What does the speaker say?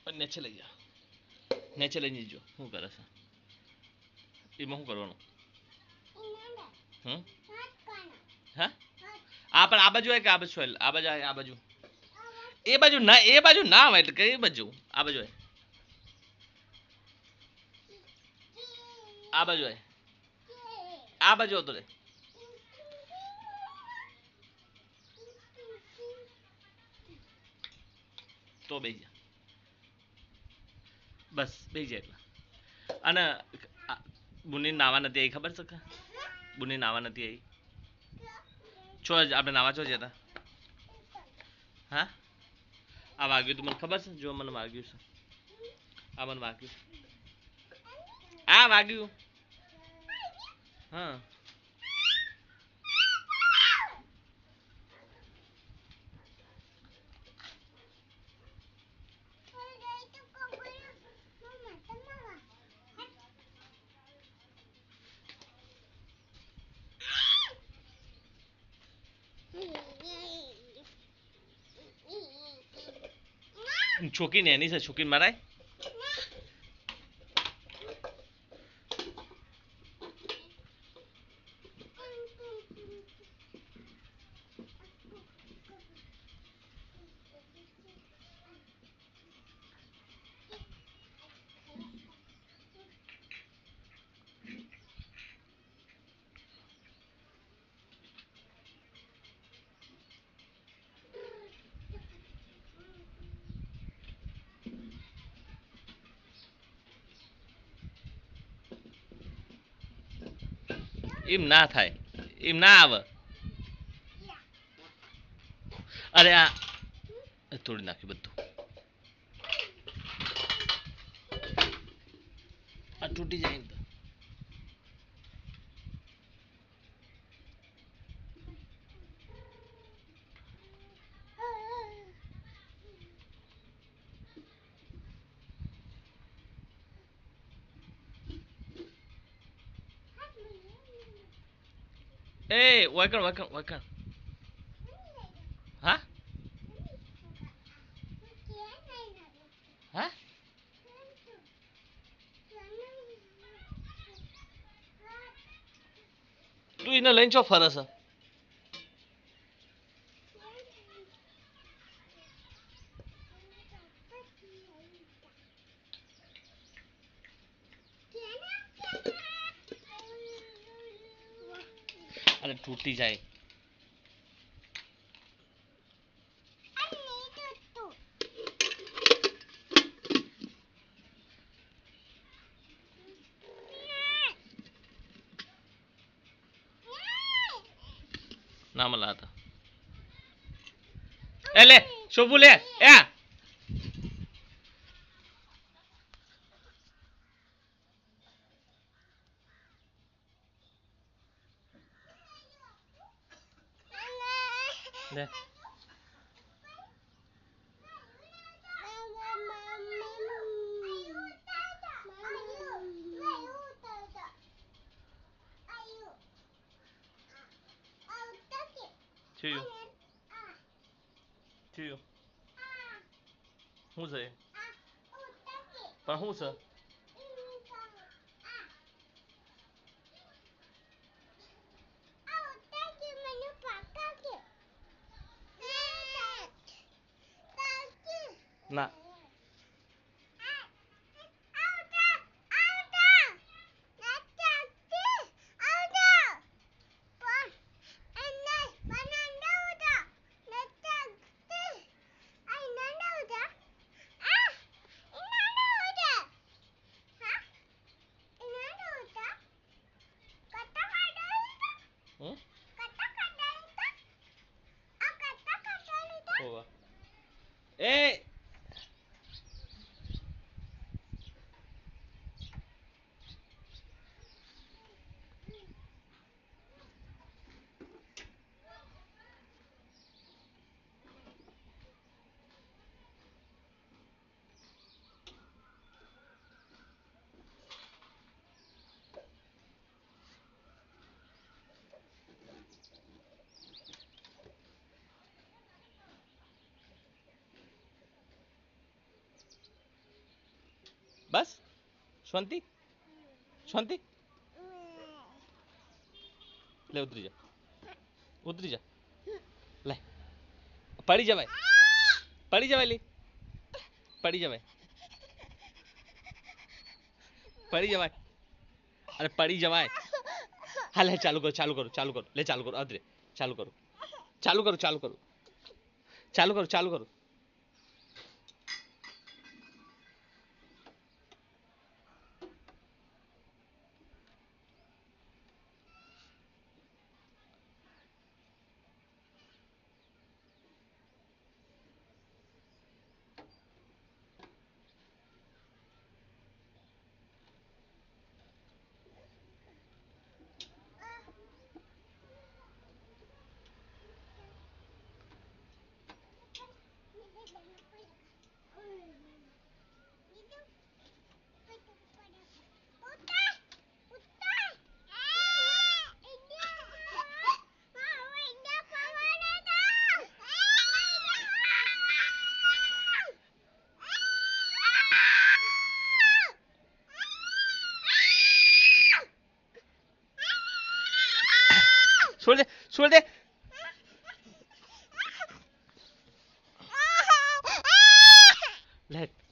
નેચે લઈ જા, નેચે લઈ જજો. શું કરે છે એમાં? શું કરવાનું? હમ હા, આ પણ આ બાજુ આવે કે આ બાજુ? આ બાજુ આવે, આ બાજુ. એ બાજુ ના, એ બાજુ ના આવે એટલે કઈ બાજુ? આ બાજુ આવે, આ બાજુ આવે, આ બાજુ આવતો રે. તો બે જા, બસ બે જાય એટલે. અને બુની નાવા નથી આવી, ખબર છે કે? બુની નાવા નથી આવી. છો આપણે નાવા છો જતા? હા, આ વાગ્યું તું મને ખબર છે. જો મને વાગ્યું છે, આ મને વાગ્યું, આ વાગ્યું. હા, છોકરી એની છે, છોકરી મારાય. એમ ના થાય, એમ ના આવે. અરે આ તોડી નાખ્યું બધું, આ તૂટી જાય તો. એ વાકણ વાકણ વાકણ. હા, હા, તું એને લઈને છો ફરે છે? અરે તૂટી જાય. ના मला आता ए ले शोभू ले ए ले થયું થયું શું છે પણ શું છે? ના હમ હોવા એ શાંતિ શાંતિ લે ઉતરી જા લે પડી જવાય લે પડી જવાય અરે પડી જવાય હા લે ચાલુ કરો લે ચાલુ કરો અદરે ચાલુ કરું છોડ દે લે